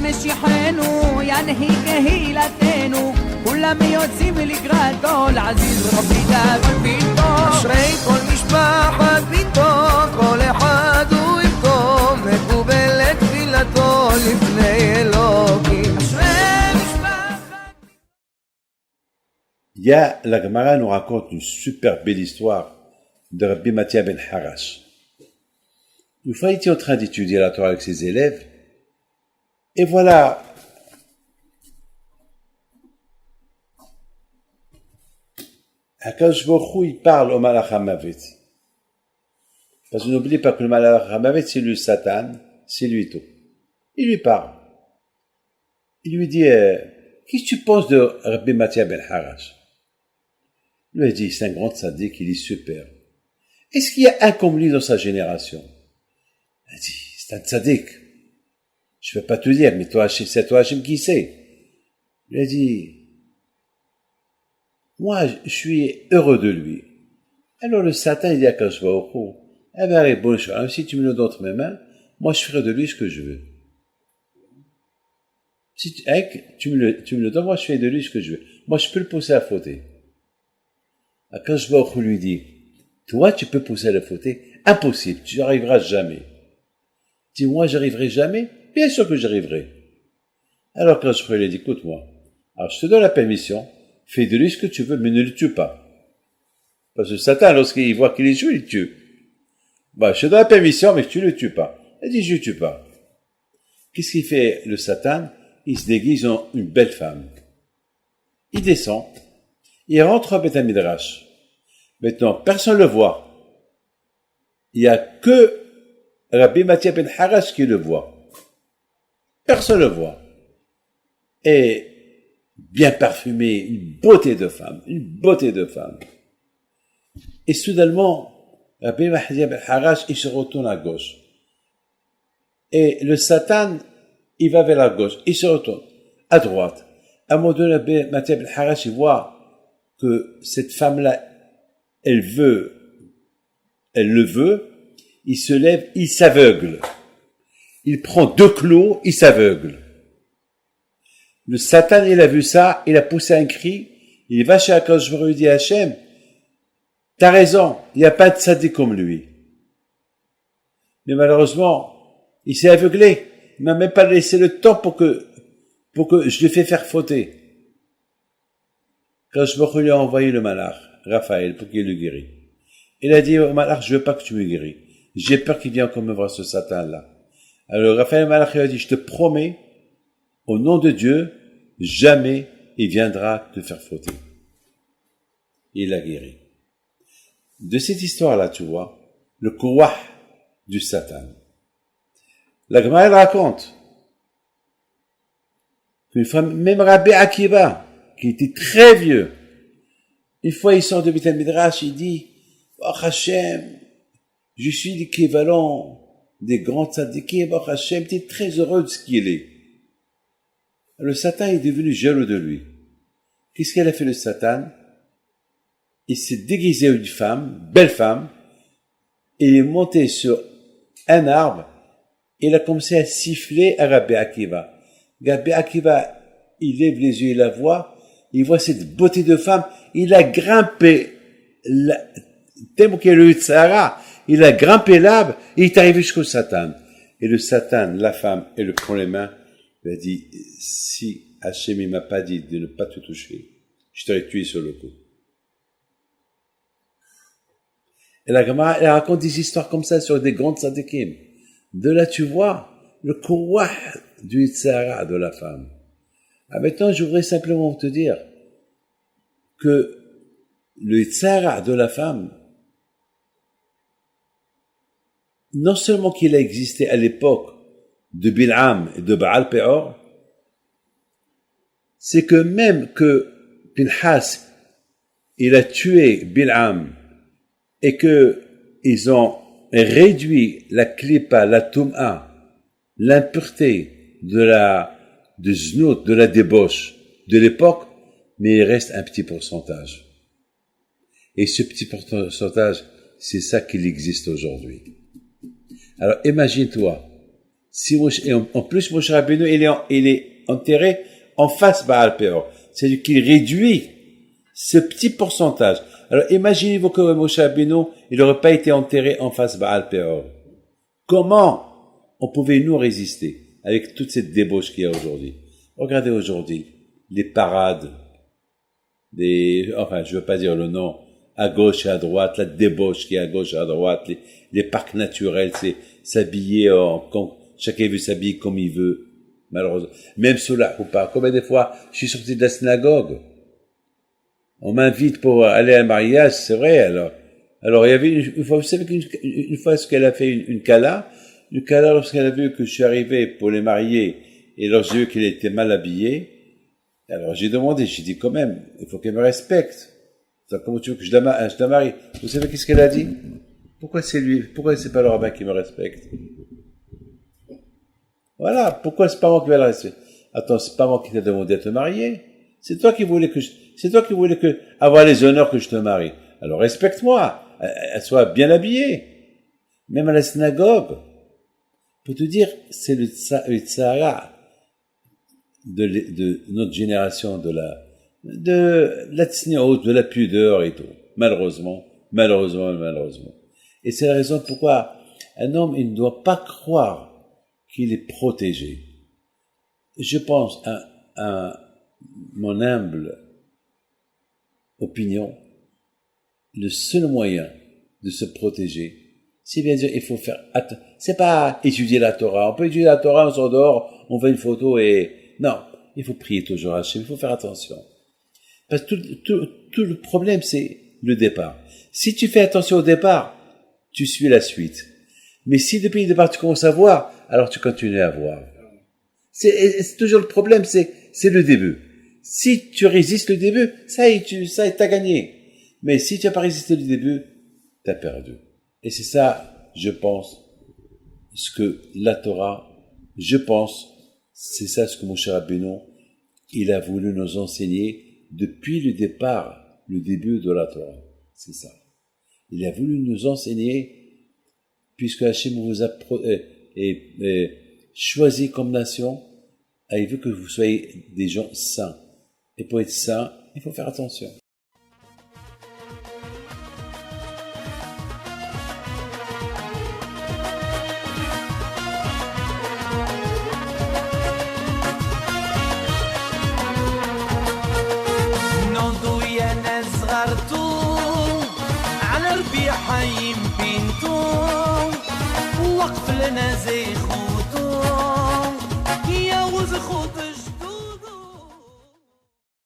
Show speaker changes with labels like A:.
A: משיחנו ינהיג קהילתנו כולם יוצאים לקראתו לעזיז רבי דאגון ביתו
B: אשרי כל משפחת ביתו כל אחד הוא יבכו מקובל לתפילתו לפני אלוקים אשרי משפחת
C: La Gemara nous raconte une super belle histoire de Rabbi Mathia ben Harash. Une fois, il était en train d'étudier la Torah avec ses élèves, et voilà, Akadosh Baruch Hu, il parle au Malach HaMavet. Parce que n'oubliez pas que le Malach HaMavet, c'est le Satan, c'est lui tout. Il lui parle. Il lui dit, qu'est-ce que tu penses de Rabbi Mathia ben Harash? Il lui a dit, c'est un grand tzaddik, il est super. Est-ce qu'il y a un comme lui dans sa génération? Il a dit, c'est un tzaddik. Je ne vais pas te dire, mais toi, c'est toi, Hachem, qui sait? Il a dit, moi, je suis heureux de lui. Alors le Satan, il dit à Akadosh Baruch Hu, eh bien, allez, bonne chose. Si tu me le donnes entre mes mains, moi, je ferai de lui ce que je veux. Si tu me le donnes, moi, je fais de lui ce que je veux. Moi, je peux le pousser à fauter. Akadosh Baruch Hu lui dit, toi, tu peux pousser à la fauter? Impossible, tu n'y arriveras jamais. Dis, moi, j'arriverai jamais? Bien sûr que j'arriverai. Alors, quand je lui ai dit, écoute-moi, alors je te donne la permission, fais de lui ce que tu veux, mais ne le tue pas. Parce que Satan, lorsqu'il voit qu'il est joué, il tue. Bah, je te donne la permission, mais tu ne le tues pas. Il dit, je ne tue pas. Qu'est-ce qu'il fait, le Satan? Il se déguise en une belle femme. Il descend, il rentre à Beth Midrash. Maintenant, personne ne le voit. Il n'y a que Rabbi Mathia ben Harash qui le voit. Personne ne le voit. Et bien parfumé, une beauté de femme, une beauté de femme. Et soudainement, Rabbi Mathia ben Harash, il se retourne à gauche. Et le Satan, il va vers la gauche, il se retourne à droite. À un moment donné, Rabbi Mathia ben Harash, il voit que cette femme-là, elle le veut, il se lève, il s'aveugle. Il prend 2 clous, il s'aveugle. Le Satan, il a vu ça, il a poussé un cri, il va chez Akadosh Baruch Hu, il dit Hachem, t'as raison, il n'y a pas de tzaddik comme lui. Mais malheureusement, il s'est aveuglé, il m'a même pas laissé le temps pour que je lui fasse faire fauter. Akadosh Baruch Hu lui a envoyé le malach, Raphaël, pour qu'il le guérisse. Il a dit au malach, je veux pas que tu me guéris. J'ai peur qu'il vienne encore me voir ce Satan-là. Alors Raphaël malach lui a dit, je te promets, au nom de Dieu, jamais il viendra te faire fauter. Il l'a guéri. De cette histoire-là, tu vois, le kouah du Satan. La Gemara raconte qu'une fois, même Rabbi Akiva, qui était très vieux, une fois il sort de Beth Midrash, il dit, oh Hachem, je suis l'équivalent des grands tzadikim, oh Hachem, tu es très heureux de ce qu'il est. Le Satan est devenu jaloux de lui. Qu'est-ce qu'elle a fait le Satan? Il s'est déguisé en une femme, belle femme, et il est monté sur un arbre, et il a commencé à siffler à Rabbi Akiva. Rabbi Akiva, il lève les yeux et la voit, il voit cette beauté de femme, il a grimpé, tellement qu'il a eu de Sahara, il a grimpé l'arbre, et il est arrivé jusqu'au Satan. Et le Satan, la femme, et le prend les mains, il a dit, si Hachem il m'a pas dit de ne pas te toucher, je t'aurais tué sur le coup. Et la Gemara, elle raconte des histoires comme ça sur des grandes tzadikim. De là, tu vois le kouah du Yitzhara de la femme. Ah, maintenant, je voudrais simplement te dire que le Yitzhara de la femme, non seulement qu'il a existé à l'époque de Bil'am et de Baal Peor, c'est que même que Pinhas, il a tué Bil'am et que ils ont réduit la klipa, la tum'a, l'impureté de znout, de la débauche de l'époque, mais il reste un petit pourcentage. Et ce petit pourcentage, c'est ça qu'il existe aujourd'hui. Alors imagine-toi, Si et en plus, Moshe Rabbeinu, il est enterré en face Baal Peor. C'est-à-dire qu'il réduit ce petit pourcentage. Alors, imaginez-vous que Moshe Rabbeinu, il n'aurait pas été enterré en face Baal Peor. Comment on pouvait nous résister avec toute cette débauche qu'il y a aujourd'hui? Regardez aujourd'hui les parades, enfin, je veux pas dire le nom, à gauche et à droite, la débauche qui est à gauche et à droite, les parcs naturels, c'est s'habiller chacun veut s'habiller comme il veut, malheureusement. Même cela, ou pas. Combien de fois, je suis sorti de la synagogue. On m'invite pour aller à un mariage, c'est vrai, alors. Alors, il y avait une fois, vous savez qu'une fois, ce qu'elle a fait une kala, lorsqu'elle a vu que je suis arrivé pour les marier, et lorsque j'ai vu qu'il était mal habillé, alors j'ai demandé, j'ai dit quand même, il faut qu'elle me respecte. Comment tu veux que je la marie? Vous savez qu'est-ce qu'elle a dit? Pourquoi c'est pas le rabbin qui me respecte? Voilà, pourquoi c'est pas moi qui vais la respecter? Attends, c'est pas moi qui t'ai demandé de te marier. C'est toi qui voulais avoir les honneurs que je te marie. Alors respecte-moi. Elle soit bien habillée. Même à la synagogue. Pour te dire, c'est le tzara de notre génération, de la tsniout, de la pudeur et tout. Malheureusement. Et c'est la raison pourquoi un homme, il ne doit pas croire qu'il est protégé. Je pense, à mon humble opinion, le seul moyen de se protéger, c'est bien sûr, il faut faire, c'est pas étudier la Torah. On peut étudier la Torah, on s'endort, on fait une photo et, non, il faut prier toujours à Hachem, il faut faire attention. Parce que tout le problème, c'est le départ. Si tu fais attention au départ, tu suis la suite. Mais si depuis le départ tu commences à voir, alors tu continues à voir. C'est toujours le problème, c'est le début. Si tu résistes le début, ça y est, t'as gagné. Mais si tu n'as pas résisté le début, t'as perdu. Et c'est ça, je pense, ce que la Torah, c'est ça ce que Moshe Rabbeinu, il a voulu nous enseigner depuis le départ, le début de la Torah. C'est ça. Il a voulu nous enseigner, puisque Hachem vous a choisi comme nation, il veut que vous soyez des gens saints. Et pour être saint, il faut faire attention.
A: حي بينتو وقف لنا زي خو